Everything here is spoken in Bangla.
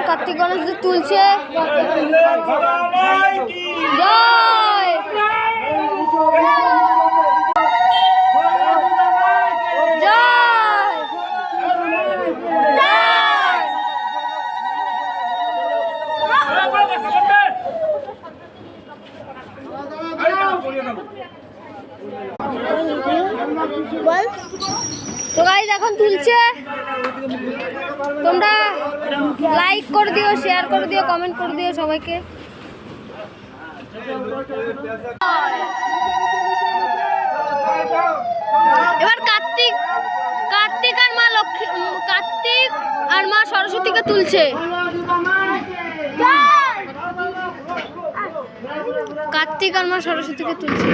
কার্তিক গণেশ তুলছে। জয় তো গাইস এখন তুলছে, তোমরা লাইক করে দিও, শেয়ার করে দিও, কমেন্ট করে দিও সবাইকে। এবার কার্তিক আর মা লক্ষ্মী, কার্তিক আর মা সরস্বতীকে তুলছে। কার্তিক আর মা সরস্বতীকে তুলছে।